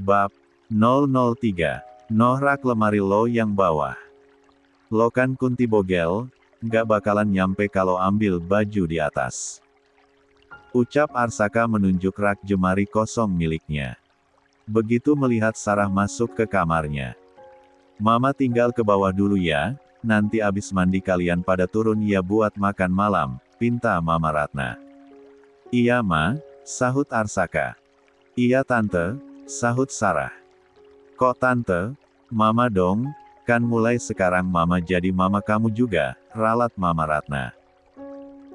Bab 003. Noh rak lemari lo yang bawah. Lo kan Kunti Bogel, nggak bakalan nyampe kalau ambil baju di atas. Ucap Arsaka menunjuk rak jemari kosong miliknya. Begitu melihat Sarah masuk ke kamarnya. Mama tinggal ke bawah dulu ya, nanti abis mandi kalian pada turun ya buat makan malam, pinta Mama Ratna. Iya Ma, sahut Arsaka. Iya Tante, sahut Sarah. Kok Tante? Mama dong, kan mulai sekarang Mama jadi mama kamu juga, ralat Mama Ratna.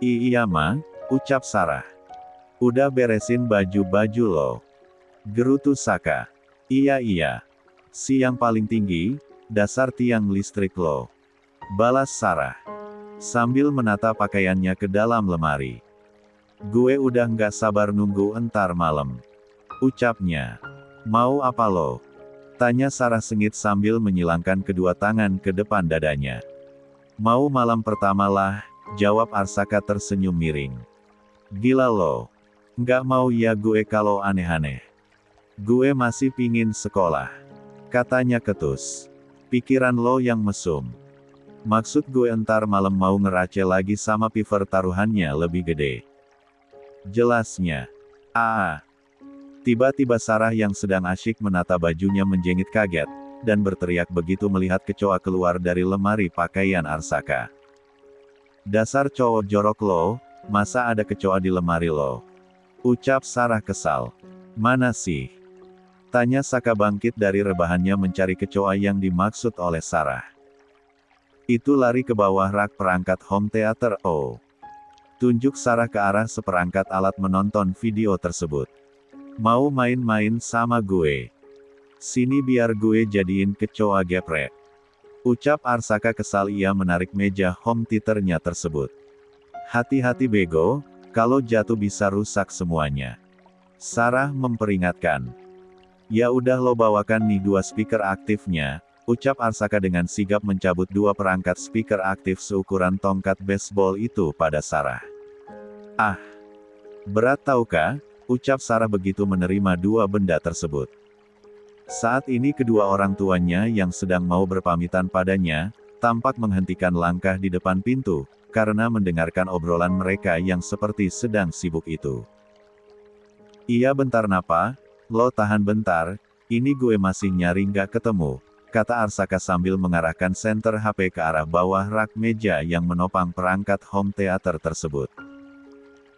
Iya Ma, ucap Sarah. Udah beresin baju-baju lo. Gerutu Saka. Iya. Si yang paling tinggi, dasar tiang listrik lo. Balas Sarah. Sambil menata pakaiannya ke dalam lemari. Gue udah nggak sabar nunggu entar malam. Ucapnya. Mau apa lo? Tanya Sarah sengit sambil menyilangkan kedua tangan ke depan dadanya. Mau malam pertama lah, jawab Arsaka tersenyum miring. Gila lo. Nggak mau ya gue kalau aneh-aneh. Gue masih pingin sekolah. Katanya ketus. Pikiran lo yang mesum. Maksud gue entar malam mau ngerace lagi sama piver taruhannya lebih gede. Jelasnya. Tiba-tiba Sarah yang sedang asyik menata bajunya menjengit kaget, dan berteriak begitu melihat kecoa keluar dari lemari pakaian Arsaka. Dasar cowok jorok lo, masa ada kecoa di lemari lo? Ucap Sarah kesal. Mana sih? Tanya Saka bangkit dari rebahannya mencari kecoa yang dimaksud oleh Sarah. Itu lari ke bawah rak perangkat home theater. Tunjuk Sarah ke arah seperangkat alat menonton video tersebut. Mau main-main sama gue? Sini biar gue jadiin kecoa geprek. Ucap Arsaka kesal ia menarik meja home theaternya tersebut. Hati-hati bego, kalau jatuh bisa rusak semuanya. Sarah memperingatkan. Ya udah lo bawakan nih 2 speaker aktifnya, ucap Arsaka dengan sigap mencabut 2 perangkat speaker aktif seukuran tongkat baseball itu pada Sarah. Berat taukah? Ucap Sarah begitu menerima 2 benda tersebut. Saat ini kedua orang tuanya yang sedang mau berpamitan padanya, tampak menghentikan langkah di depan pintu, karena mendengarkan obrolan mereka yang seperti sedang sibuk itu. Iya bentar napa, lo tahan bentar, ini gue masih nyari nggak ketemu, kata Arsaka sambil mengarahkan senter HP ke arah bawah rak meja yang menopang perangkat home theater tersebut.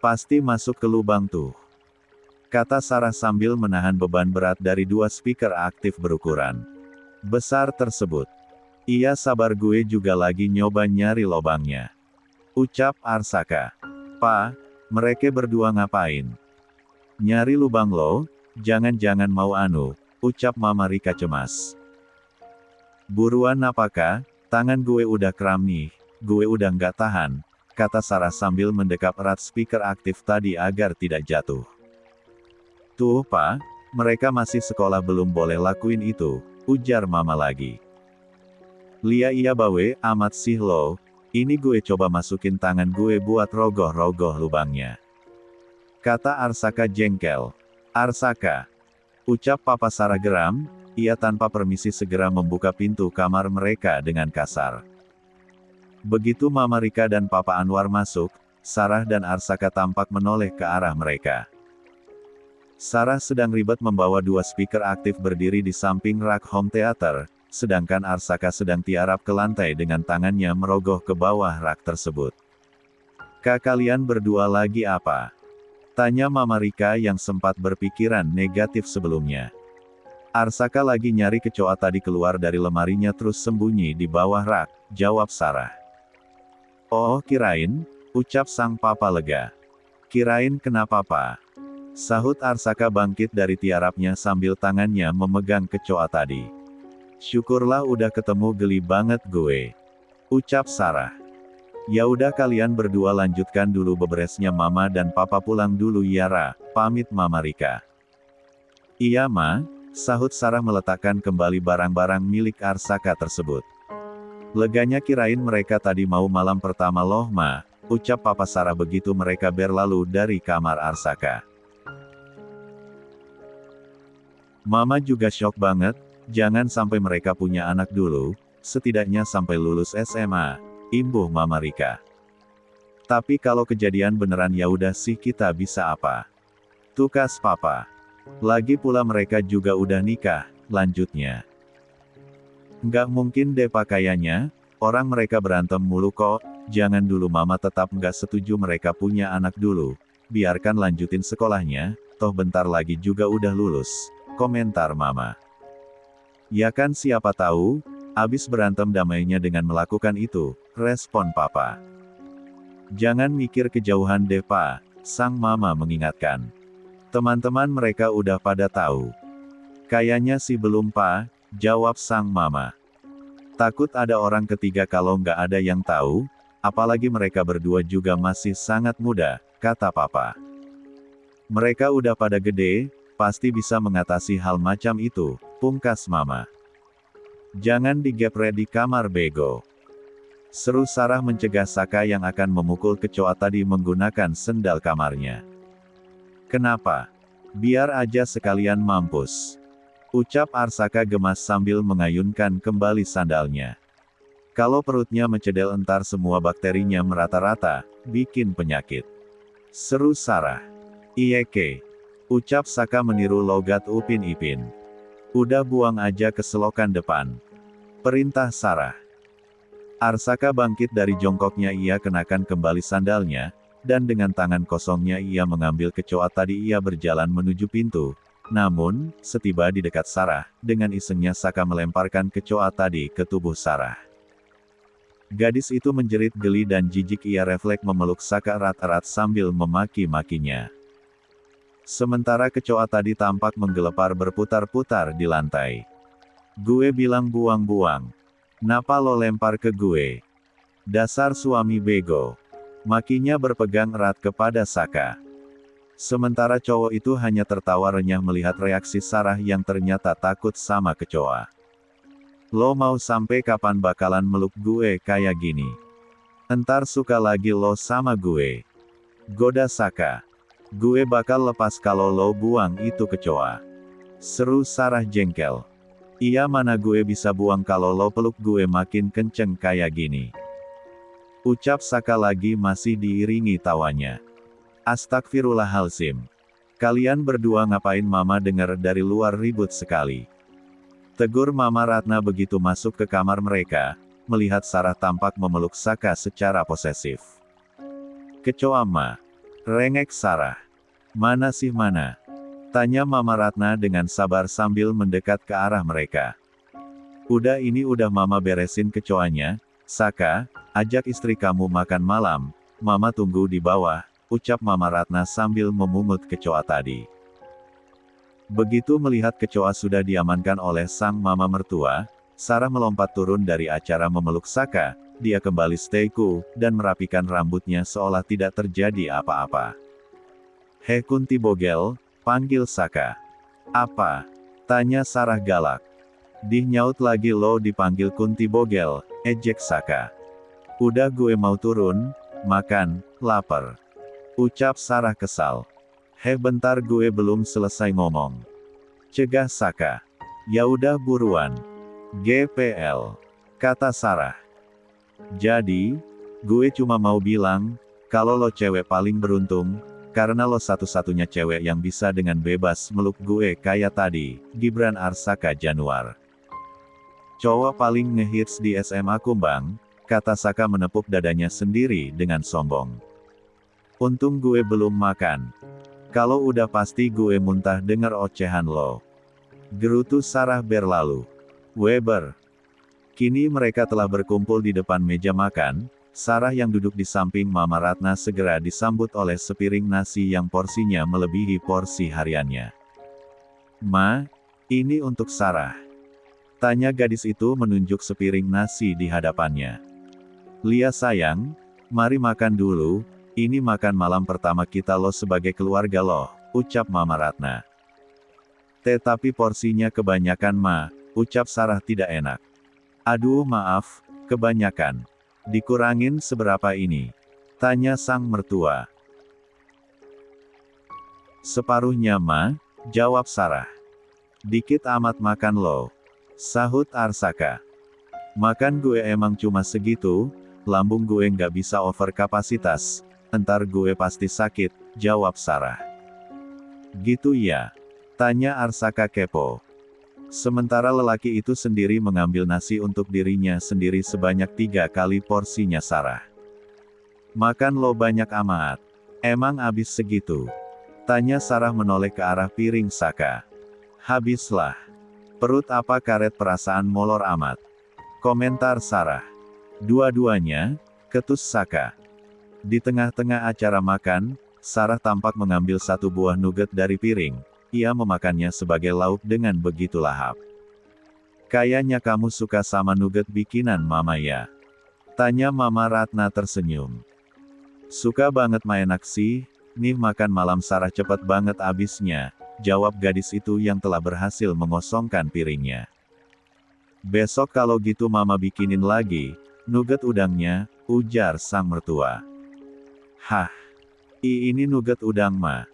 Pasti masuk ke lubang tuh. Kata Sarah sambil menahan beban berat dari 2 speaker aktif berukuran besar tersebut. Iya sabar gue juga lagi nyoba nyari lobangnya. Ucap Arsaka. Pa, mereka berdua ngapain? Nyari lubang lo, jangan-jangan mau ucap Mama Rika cemas. Buruan apakah? Tangan gue udah kram nih, gue udah nggak tahan, kata Sarah sambil mendekap erat speaker aktif tadi agar tidak jatuh. Tuh Pa, mereka masih sekolah belum boleh lakuin itu, ujar Mama lagi. Lia iya bawe, amat sih lo, ini gue coba masukin tangan gue buat rogoh-rogoh lubangnya. Kata Arsaka jengkel. Arsaka. Ucap Papa Sarah geram, ia tanpa permisi segera membuka pintu kamar mereka dengan kasar. Begitu Mama Rika dan Papa Anwar masuk, Sarah dan Arsaka tampak menoleh ke arah mereka. Sarah sedang ribet membawa 2 speaker aktif berdiri di samping rak home theater, sedangkan Arsaka sedang tiarap ke lantai dengan tangannya merogoh ke bawah rak tersebut. Kalian berdua lagi apa? Tanya Mama Rika yang sempat berpikiran negatif sebelumnya. Arsaka lagi nyari kecoa tadi keluar dari lemarinya terus sembunyi di bawah rak, jawab Sarah. Oh kirain, ucap sang papa lega. Kirain kenapa Pa? Sahut Arsaka bangkit dari tiarapnya sambil tangannya memegang kecoa tadi. Syukurlah udah ketemu geli banget gue. Ucap Sarah. Ya udah kalian berdua lanjutkan dulu beberesnya Mama dan Papa pulang dulu ya Ra, pamit Mama Rika. Iya Ma, sahut Sarah meletakkan kembali barang-barang milik Arsaka tersebut. Leganya kirain mereka tadi mau malam pertama loh Ma, ucap Papa Sarah begitu mereka berlalu dari kamar Arsaka. Mama juga syok banget, jangan sampai mereka punya anak dulu, setidaknya sampai lulus SMA, imbuh Mama Rika. Tapi kalau kejadian beneran ya udah sih kita bisa apa? Tukas Papa. Lagi pula mereka juga udah nikah, lanjutnya. Nggak mungkin deh Pak kayaknya, orang mereka berantem mulu kok, jangan dulu Mama tetap nggak setuju mereka punya anak dulu, biarkan lanjutin sekolahnya, toh bentar lagi juga udah lulus, komentar Mama. Ya kan siapa tahu, abis berantem damainya dengan melakukan itu, respon Papa. Jangan mikir kejauhan deh Pak, sang Mama mengingatkan. Teman-teman mereka udah pada tahu. Kayaknya sih belum Pak, jawab sang Mama. Takut ada orang ketiga kalau nggak ada yang tahu, apalagi mereka berdua juga masih sangat muda, kata Papa. Mereka udah pada gede, pasti bisa mengatasi hal macam itu, pungkas Mama. Jangan digepre di kamar bego. Seru Sarah mencegah Saka yang akan memukul kecoa tadi menggunakan sendal kamarnya. Kenapa? Biar aja sekalian mampus. Ucap Arsaka gemas sambil mengayunkan kembali sandalnya. Kalau perutnya mencedel entar semua bakterinya merata-rata, bikin penyakit. Seru Sarah. Iyeke. Ucap Saka meniru logat Upin Ipin. Udah buang aja ke selokan depan. Perintah Sarah. Arsaka bangkit dari jongkoknya, ia kenakan kembali sandalnya, dan dengan tangan kosongnya ia mengambil kecoa tadi. Ia berjalan menuju pintu. Namun, setiba di dekat Sarah, dengan isengnya Saka melemparkan kecoa tadi ke tubuh Sarah. Gadis itu menjerit geli dan jijik, ia refleks memeluk Saka erat-erat sambil memaki-makinya. Sementara kecoa tadi tampak menggelepar berputar-putar di lantai. Gue bilang buang-buang. Napa lo lempar ke gue? Dasar suami bego. Makinya berpegang erat kepada Saka. Sementara cowok itu hanya tertawa renyah melihat reaksi Sarah yang ternyata takut sama kecoa. Lo mau sampai kapan bakalan meluk gue kayak gini? Entar suka lagi lo sama gue. Goda Saka. Gue bakal lepas kalau lo buang itu kecoa. Seru Sarah jengkel. Iya mana gue bisa buang kalau lo peluk gue makin kenceng kayak gini. Ucap Saka lagi masih diiringi tawanya. Astagfirullahaladzim. Kalian berdua ngapain? Mama dengar dari luar ribut sekali. Tegur Mama Ratna begitu masuk ke kamar mereka, melihat Sarah tampak memeluk Saka secara posesif. Kecoa Ma. Rengek Sarah. Mana sih mana? Tanya Mama Ratna dengan sabar sambil mendekat ke arah mereka. Udah ini udah Mama beresin kecoanya. Saka, ajak istri kamu makan malam, Mama tunggu di bawah, ucap Mama Ratna sambil memungut kecoa tadi. Begitu melihat kecoa sudah diamankan oleh sang Mama mertua, Sarah melompat turun dari acara memeluk Saka, dia kembali stay cool, dan merapikan rambutnya seolah tidak terjadi apa-apa. Heh Kunti Bogel, panggil Saka. Apa? Tanya Sarah galak. Nyaut lagi lo dipanggil Kunti Bogel, ejek Saka. Udah gue mau turun, makan, lapar. Ucap Sarah kesal. Heh bentar gue belum selesai ngomong. Cegah Saka. Ya udah buruan. GPL. Kata Sarah. Jadi, gue cuma mau bilang, kalau lo cewek paling beruntung, karena lo satu-satunya cewek yang bisa dengan bebas meluk gue kayak tadi, Gibran Arsaka Januar. Cowok paling ngehits di SMA Kumbang, kata Saka menepuk dadanya sendiri dengan sombong. Untung gue belum makan. Kalau udah pasti gue muntah denger ocehan lo. Gerutu Sarah berlalu. Weber. Kini mereka telah berkumpul di depan meja makan. Sarah yang duduk di samping Mama Ratna segera disambut oleh sepiring nasi yang porsinya melebihi porsi hariannya. Ma, ini untuk Sarah. Tanya gadis itu menunjuk sepiring nasi di hadapannya. Lia sayang, mari makan dulu, ini makan malam pertama kita lo sebagai keluarga lo, ucap Mama Ratna. Tetapi porsinya kebanyakan Ma, ucap Sarah tidak enak. Aduh maaf, kebanyakan. Dikurangin seberapa ini? Tanya sang mertua. Separuhnya Ma, jawab Sarah. Dikit amat makan lo. Sahut Arsaka. Makan gue emang cuma segitu, lambung gue nggak bisa over kapasitas. Entar gue pasti sakit, jawab Sarah. Gitu ya? Tanya Arsaka kepo. Sementara lelaki itu sendiri mengambil nasi untuk dirinya sendiri sebanyak 3 kali porsinya Sarah. Makan lo banyak amat. Emang abis segitu? Tanya Sarah menoleh ke arah piring Saka. Habislah. Perut apa karet perasaan molor amat. Komentar Sarah. Dua-duanya, ketus Saka. Di tengah-tengah acara makan, Sarah tampak mengambil satu buah nugget dari piring. Ia memakannya sebagai lauk dengan begitu lahap. Kayaknya kamu suka sama nugget bikinan mama ya? Tanya Mama Ratna tersenyum. Suka banget ma, enak sih, nih makan malam Sarah cepet banget abisnya, jawab gadis itu yang telah berhasil mengosongkan piringnya. Besok kalau gitu mama bikinin lagi, nugget udangnya, ujar sang mertua. Hah? Ini nugget udang ma?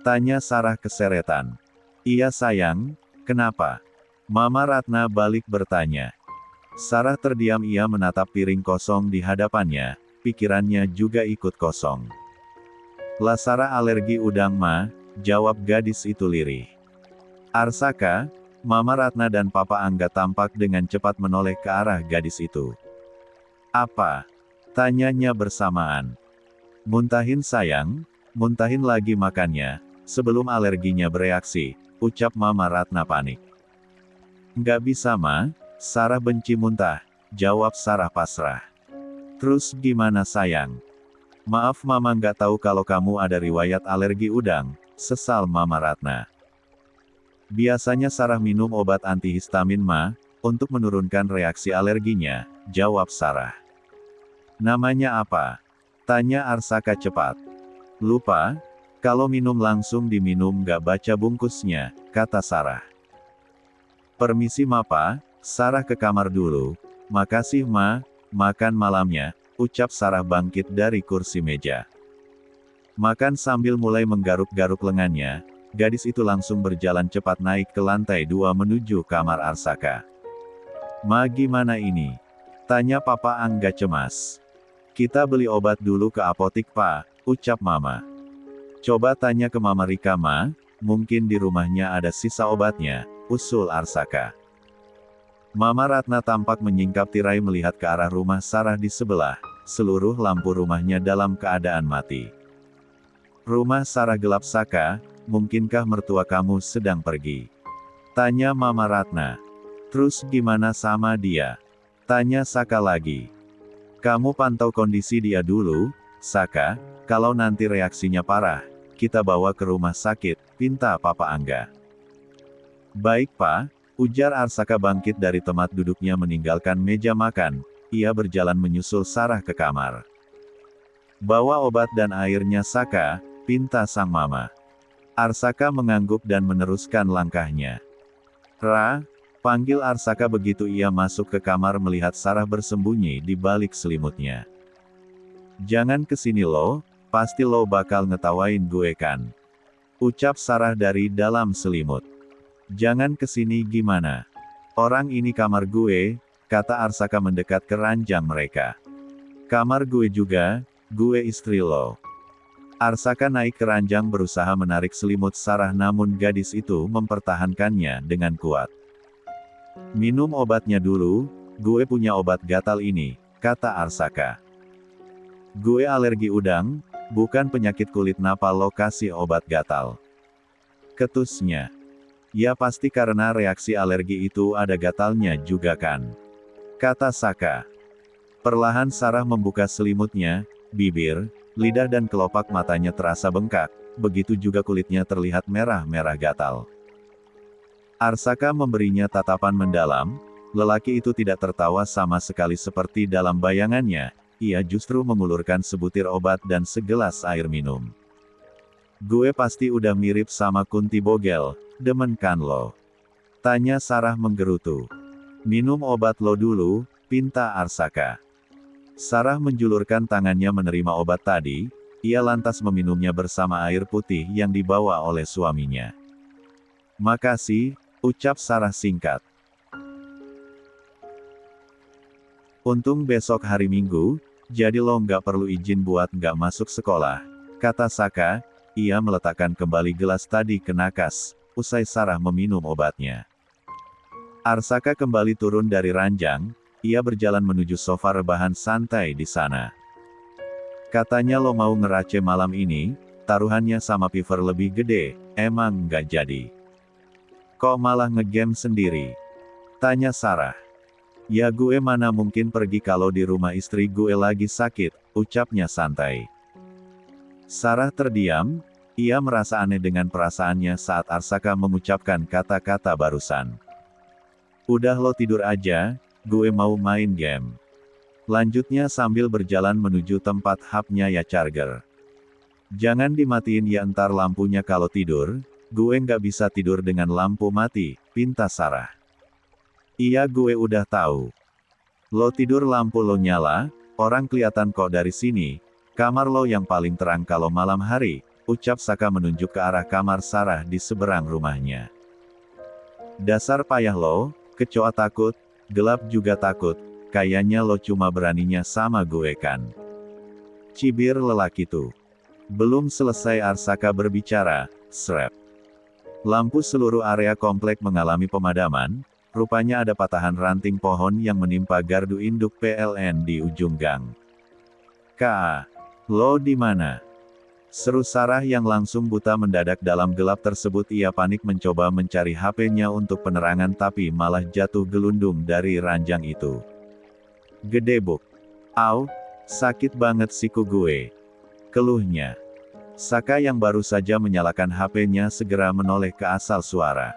Tanya Sarah keseretan. Iya sayang, kenapa? Mama Ratna balik bertanya. Sarah terdiam, ia menatap piring kosong di hadapannya, pikirannya juga ikut kosong. Lah Sarah alergi udang ma, jawab gadis itu lirih. Arsaka, Mama Ratna dan Papa Angga tampak dengan cepat menoleh ke arah gadis itu. Apa? Tanyanya bersamaan. Muntahin sayang, muntahin lagi makannya, sebelum alerginya bereaksi, ucap Mama Ratna panik. Nggak bisa ma, Sarah benci muntah, jawab Sarah pasrah. Terus gimana sayang? Maaf mama nggak tahu kalau kamu ada riwayat alergi udang, sesal Mama Ratna. Biasanya Sarah minum obat antihistamin ma, untuk menurunkan reaksi alerginya, jawab Sarah. Namanya apa? Tanya Arsaka cepat. Lupa? Kalau minum langsung diminum nggak baca bungkusnya, kata Sarah. Permisi ma pa, Sarah ke kamar dulu. Makasih ma, makan malamnya, ucap Sarah bangkit dari kursi meja. Makan sambil mulai menggaruk-garuk lengannya, gadis itu langsung berjalan cepat naik ke lantai 2 menuju kamar Arsaka. Ma gimana ini? Tanya Papa Angga cemas. Kita beli obat dulu ke apotik pa, ucap Mama. Coba tanya ke Mama Rika ma, mungkin di rumahnya ada sisa obatnya, usul Arsaka. Mama Ratna tampak menyingkap tirai melihat ke arah rumah Sarah di sebelah, seluruh lampu rumahnya dalam keadaan mati. Rumah Sarah gelap Saka, mungkinkah mertua kamu sedang pergi? Tanya Mama Ratna. Terus gimana sama dia? Tanya Saka lagi. Kamu pantau kondisi dia dulu, Saka, kalau nanti reaksinya parah, kita bawa ke rumah sakit, pinta Papa Angga. Baik Pak, ujar Arsaka bangkit dari tempat duduknya meninggalkan meja makan, ia berjalan menyusul Sarah ke kamar. Bawa obat dan airnya Saka, pinta sang mama. Arsaka mengangguk dan meneruskan langkahnya. Ra, panggil Arsaka begitu ia masuk ke kamar melihat Sarah bersembunyi di balik selimutnya. Jangan kesini lo, pasti lo bakal ngetawain gue kan? Ucap Sarah dari dalam selimut. Jangan kesini gimana? Orang ini kamar gue, kata Arsaka mendekat ke ranjang mereka. Kamar gue juga, gue istri lo. Arsaka naik ke ranjang berusaha menarik selimut Sarah namun gadis itu mempertahankannya dengan kuat. Minum obatnya dulu, gue punya obat gatal ini, kata Arsaka. Gue alergi udang, bukan penyakit kulit, napa lo kasih obat gatal? Ketusnya. Ya pasti karena reaksi alergi itu ada gatalnya juga kan? Kata Saka. Perlahan Sarah membuka selimutnya, bibir, lidah dan kelopak matanya terasa bengkak, begitu juga kulitnya terlihat merah-merah gatal. Arsaka memberinya tatapan mendalam, lelaki itu tidak tertawa sama sekali seperti dalam bayangannya, ia justru mengulurkan sebutir obat dan segelas air minum. Gue pasti udah mirip sama Kunti Bogel, demen kan lo? Tanya Sarah menggerutu. Minum obat lo dulu, pinta Arsaka. Sarah menjulurkan tangannya menerima obat tadi, ia lantas meminumnya bersama air putih yang dibawa oleh suaminya. Makasih, ucap Sarah singkat. Untung besok hari Minggu, jadi lo nggak perlu izin buat nggak masuk sekolah, kata Saka. Ia meletakkan kembali gelas tadi ke nakas, usai Sarah meminum obatnya. Arsaka kembali turun dari ranjang, ia berjalan menuju sofa rebahan santai di sana. Katanya lo mau ngerace malam ini, taruhannya sama Piver lebih gede, emang nggak jadi? Kok malah ngegame sendiri? Tanya Sarah. Ya gue mana mungkin pergi kalau di rumah istri gue lagi sakit, ucapnya santai. Sarah terdiam, ia merasa aneh dengan perasaannya saat Arsaka mengucapkan kata-kata barusan. Udah lo tidur aja, gue mau main game. Lanjutnya sambil berjalan menuju tempat hubnya ya charger. Jangan dimatiin ya entar lampunya kalau tidur, gue nggak bisa tidur dengan lampu mati, pinta Sarah. Iya gue udah tahu. Lo tidur lampu lo nyala, orang kelihatan kok dari sini. Kamar lo yang paling terang kalau malam hari, ucap Saka menunjuk ke arah kamar Sarah di seberang rumahnya. Dasar payah lo, kecoa takut, gelap juga takut, kayaknya lo cuma beraninya sama gue kan. Cibir lelaki tuh. Belum selesai Arsaka berbicara, srep. Lampu seluruh area komplek mengalami pemadaman. Rupanya ada patahan ranting pohon yang menimpa gardu induk PLN di ujung gang. Kak, lo di mana? Seru Sarah yang langsung buta mendadak dalam gelap tersebut. Ia panik mencoba mencari HP-nya untuk penerangan tapi malah jatuh gelundung dari ranjang itu. Gedebuk. Au, sakit banget siku gue. Keluhnya. Saka yang baru saja menyalakan HP-nya segera menoleh ke asal suara.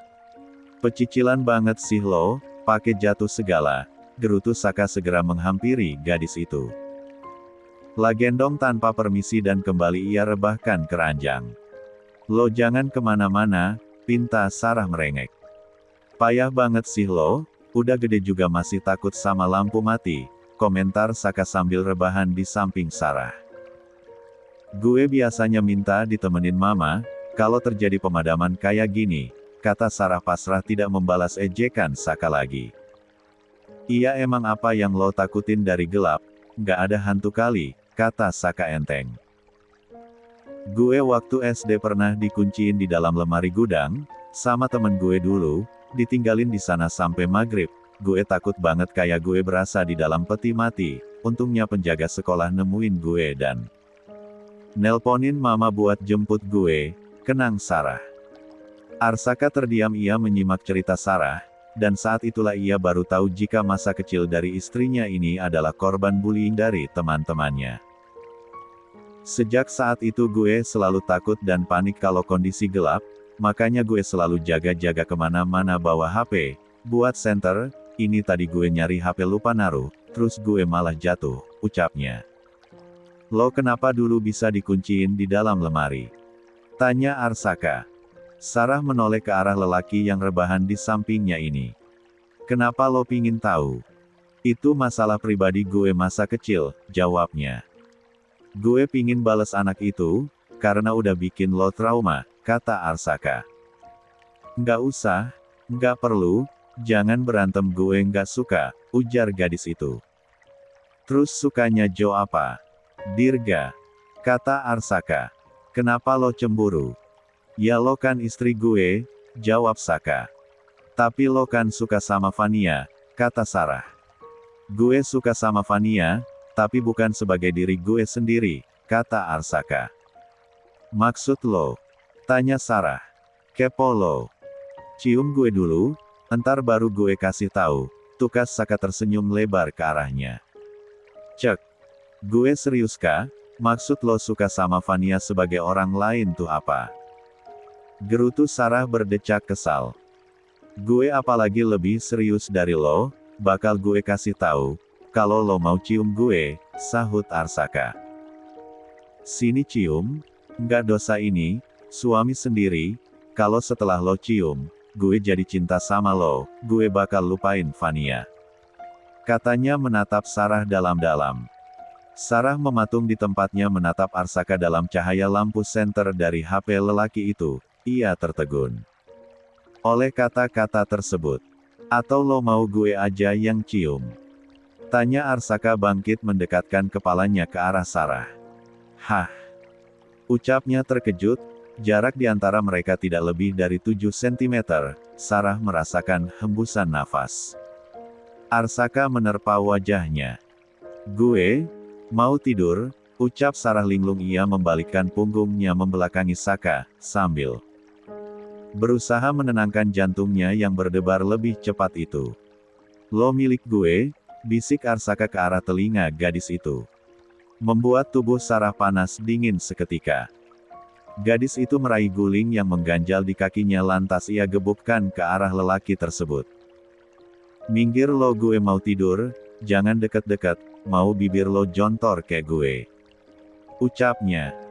Pecicilan banget sih lo, pakai jatuh segala, gerutu Saka segera menghampiri gadis itu. Lagendong tanpa permisi dan kembali ia rebahkan ke ranjang. Lo jangan kemana-mana, pinta Sarah merengek. Payah banget sih lo, udah gede juga masih takut sama lampu mati, komentar Saka sambil rebahan di samping Sarah. Gue biasanya minta ditemenin mama, kalau terjadi pemadaman kayak gini, kata Sarah pasrah tidak membalas ejekan Saka lagi. Iya emang apa yang lo takutin dari gelap, nggak ada hantu kali, kata Saka enteng. Gue waktu SD pernah dikunciin di dalam lemari gudang, sama temen gue dulu, ditinggalin di sana sampai maghrib, gue takut banget kayak gue berasa di dalam peti mati, untungnya penjaga sekolah nemuin gue dan nelponin mama buat jemput gue, kenang Sarah. Arsaka terdiam ia menyimak cerita Sarah, dan saat itulah ia baru tahu jika masa kecil dari istrinya ini adalah korban bullying dari teman-temannya. Sejak saat itu gue selalu takut dan panik kalau kondisi gelap, makanya gue selalu jaga-jaga kemana-mana bawa HP, buat center, ini tadi gue nyari HP lupa naruh, terus gue malah jatuh, ucapnya. Lo kenapa dulu bisa dikunciin di dalam lemari? Tanya Arsaka. Sarah menoleh ke arah lelaki yang rebahan di sampingnya ini. Kenapa lo pingin tahu? Itu masalah pribadi gue masa kecil, jawabnya. Gue pingin bales anak itu, karena udah bikin lo trauma, kata Arsaka. Nggak usah, nggak perlu, jangan berantem gue nggak suka, ujar gadis itu. Terus sukanya Jo apa? Dirga, kata Arsaka. Kenapa lo cemburu? Ya lo kan istri gue, jawab Saka. Tapi lo kan suka sama Vania, kata Sarah. Gue suka sama Vania, tapi bukan sebagai diri gue sendiri, kata Arsaka. Maksud lo? Tanya Sarah. Kepo lo. Cium gue dulu, entar baru gue kasih tahu, tukas Saka tersenyum lebar ke arahnya. Cek. Gue serius kah? Maksud lo suka sama Vania sebagai orang lain tuh apa? Gerutu Sarah berdecak kesal. Gue apalagi lebih serius dari lo, bakal gue kasih tahu, kalau lo mau cium gue, sahut Arsaka. Sini cium, nggak dosa ini, suami sendiri, kalau setelah lo cium, gue jadi cinta sama lo, gue bakal lupain Vania. Katanya menatap Sarah dalam-dalam. Sarah mematung di tempatnya menatap Arsaka dalam cahaya lampu senter dari HP lelaki itu. Ia tertegun. oleh kata-kata tersebut. Atau lo mau gue aja yang cium? Tanya Arsaka bangkit mendekatkan kepalanya ke arah Sarah. Hah? Ucapnya terkejut, jarak di antara mereka tidak lebih dari 7 cm, Sarah merasakan hembusan nafas. Arsaka menerpa wajahnya. Gue mau tidur, ucap Sarah linglung. Ia membalikkan punggungnya membelakangi Saka, sambil berusaha menenangkan jantungnya yang berdebar lebih cepat itu. Lo milik gue, bisik Arsaka ke arah telinga gadis itu. Membuat tubuh Sarah panas dingin seketika. Gadis itu meraih guling yang mengganjal di kakinya lantas ia gebukkan ke arah lelaki tersebut. Minggir lo, gue mau tidur, jangan deket-deket, mau bibir lo jontor kayak gue. Ucapnya.